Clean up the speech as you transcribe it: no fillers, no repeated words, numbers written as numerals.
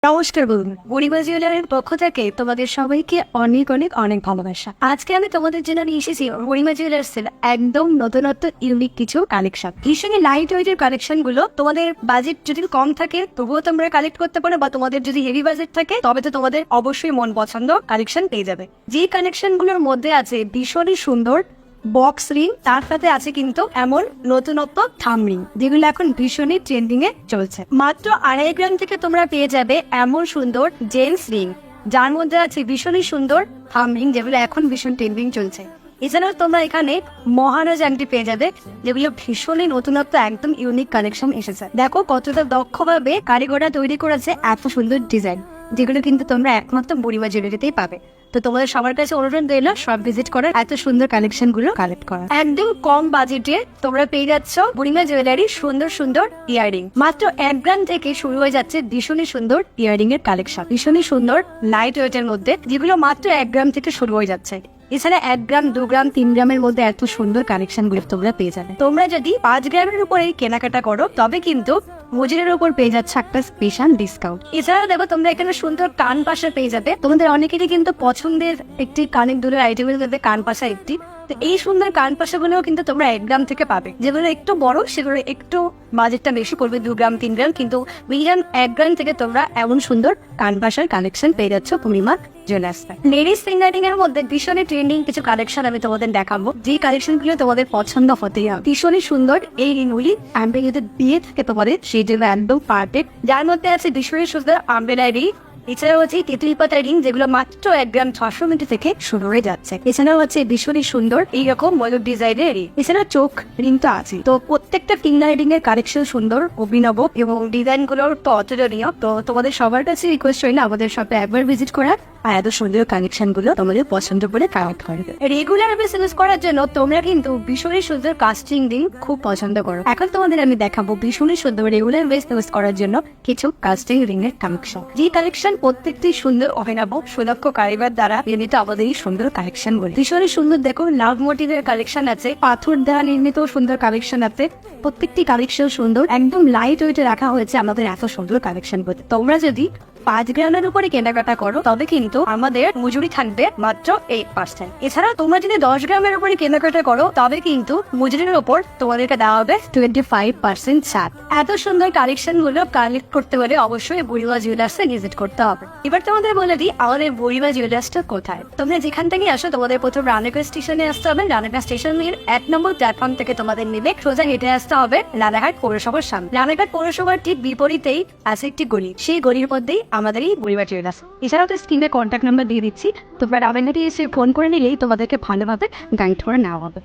নমস্কার বন্ধু, বুড়িমা জুয়েলারির পক্ষ থেকে তোমাদের সবাইকে অনেক অনেক অনেক ভালোবাসা। আজকে আমি তোমাদের জন্য নিয়ে এসেছি বুড়িমা জুয়েলার্সের একদম নতুনত্ব ইউনিক কিছু কালেকশন। ভীষণই লাইট ওয়েটের কালেকশন গুলো। তোমাদের বাজেট যদি কম থাকে তবুও তোমরা কালেক্ট করতে পারো, বা তোমাদের যদি হেভি বাজেট থাকে তবে তো তোমাদের অবশ্যই মন পছন্দ কালেকশন পেয়ে যাবে। যে কালেকশন গুলোর মধ্যে আছে ভীষণই সুন্দর বক্স রিং, তার সাথে আছে কিন্তু এমন নতুনত্ব থাম রিং, যেগুলো এখন ভীষণই ট্রেন্ডিং এ চলছে। মাত্র 2.5 গ্রাম থেকে তোমরা পেয়ে যাবে এমন সুন্দর জেন্টস রিং, যার মধ্যে আছে ভীষণই সুন্দর থাম রিং, যেগুলো এখন ভীষণ ট্রেন্ডিং চলছে। এছাড়াও তোমরা এখানে মহারাজ আংটি পেয়ে যাবে, যেগুলো ভীষণই নতুনত্ব একদম ইউনিক কালেকশন এসেছে। দেখো কতটা দক্ষভাবে কারিগররা তৈরি করেছে এত সুন্দর ডিজাইন, যেগুলো কিন্তু তোমরা একমাত্র বুড়িমা জুয়েলারিতেই পাবে। তো তোমাদের সবার কাছে অনুরোধ রইল সব ভিজিট করার, এত সুন্দর কালেকশন গুলো কালেক্ট করা। একদম কম বাজেটে তোমরা পেয়ে যাচ্ছ বুড়িমা জুয়েলারি সুন্দর সুন্দর ইয়াররিং। মাত্র 1 গ্রাম থেকে শুরু হয়ে যাচ্ছে ভীষণই সুন্দর ইয়াররিং এর কালেকশন, ভীষণই সুন্দর লাইট ওয়েটের মধ্যে, যেগুলো মাত্র 1 গ্রাম থেকে শুরু হয়ে যাচ্ছে। এছাড়া 1 গ্রাম, 2 গ্রাম, 3 গ্রামের মধ্যে এত সুন্দর কালেকশন গুলো তোমরা পেয়ে যাবে। তোমরা যদি 5 গ্রামের উপরে কেনাকাটা করো তবে কিন্তু মজুরির উপর পেয়ে যাচ্ছে একটা স্পেশাল ডিসকাউন্ট। এছাড়া দেখো তোমরা এখানে সুন্দর কান পাশা পেয়ে যাবে। তোমাদের অনেকেরই কিন্তু পছন্দের একটি কানের দুলের আইটেমের মধ্যে কান পাশা একটি। তো এই সুন্দর কান পাশা গুলো কিন্তু তোমরা 1 গ্রাম থেকে পাবে। যেগুলো একটু বড় সেগুলো একটু বাজেটটা বেশি পড়বে, 2 গ্রাম 3 গ্রাম, কিন্তু মিডিয়াম 1 গ্রাম থেকে তোমরা এমন সুন্দর কান পাশার কালেকশন পেয়ে যাচ্ছ পূর্ণিমা জুয়েলার্সে। লেডিস ফিঙ্গারিং এর মধ্যে ভীষণই ট্রেন্ডিং কিছু কালেকশন আমি তোমাদের দেখাবো, যে কালেকশন গুলো তোমাদের পছন্দ হতেই হবে। ভীষণই সুন্দর এই রিংগুলি আমরা যদি দিয়ে থাকে তোমাদের সেই জন্য একদম পারফেক্ট, যার মধ্যে আছে ভীষণই সুন্দর আমব্রেলা রিং। এছাড়াও হচ্ছে তেঁতুল পাতা রিং, যেগুলো মাত্র 1 গ্রাম 600 মিলি থেকে শুরু হয়ে যাচ্ছে। এছাড়াও হচ্ছে ভীষণই সুন্দর এইরকম ময়ূর ডিজাইনের রিং। এছাড়া চোখ রিং তো আছে। তো প্রত্যেকটা ফিঙ্গার রিং এর কালেকশন সুন্দর, অভিনব এবং ডিজাইন গুলোর তো অতুলনীয়। তো তোমাদের সবার কাছে রিকোয়েস্ট রইল আমাদের শপে একবার ভিজিট করার, আর এত সুন্দর কালেকশন গুলো তোমাদের পছন্দ করে কালেক্ট করবে। রেগুলার বিজনেস করার জন্য তোমরা কিন্তু ভীষণই সুন্দর কাস্টিং রিং খুব পছন্দ করো। এখন তোমাদের আমি দেখাবো ভীষণই সুন্দর রেগুলার বিজনেস করার জন্য কিছু কাস্টিং রিং এর কালেকশন। যে কালেকশন প্রত্যেকটি সুন্দর, অভিনব, সুদক্ষ কারিগর দ্বারা নির্মিত আমাদের এই সুন্দর কালেকশন গুলি। ভীষণই সুন্দর দেখো লাভ মোটিভের কালেকশন আছে, পাথর দ্বারা নির্মিত সুন্দর কালেকশন আছে। প্রত্যেকটি কালেকশন সুন্দর, একদম লাইট ওয়েটে রাখা হয়েছে আমাদের এত সুন্দর কালেকশন গুলি। তোমরা যদি 5 গ্রামের উপরে কেনাকাটা করো তবে কিন্তু আমাদের মজুরি থাকবে মাত্র 8%। এছাড়া তোমরা যদি 10 গ্রামের উপরে কেনাকাটা করো তবে কিন্তু মজুরির উপর তোমাদেরকে দেওয়া হবে 25% ছাড়। এত সুন্দর কালেকশন গুলো কালেক্ট করতে হলে অবশ্যই বুড়িমা জুয়েলার্সে ভিজিট করতে হবে। এবার তোমাদের বলে দিই আমাদের বুড়িমা জুয়েলার্সটা কোথায়। তোমরা যেখান থেকে আসো তোমাদের প্রথম রানাঘাট স্টেশনে আসতে হবে। রানাঘাট স্টেশনের 1 নম্বর প্ল্যাটফর্ম থেকে তোমাদের নেমে সোজা হেঁটে আসতে হবে রানাঘাট পৌরসভার সামনে। রানাঘাট পৌরসভার ঠিক বিপরীতেই আছে একটি গলি, সেই গলির মধ্যেই আমাদের এই বুড়িমা জুয়েলার্স। এছাড়াও তো স্ক্রিনে কন্ট্যাক্ট নাম্বার দিয়ে দিচ্ছি, তোমরা রানাঘাটে এসে ফোন করে নিলেই তোমাদেরকে ভালোভাবে গাইড করে নেওয়া হবে।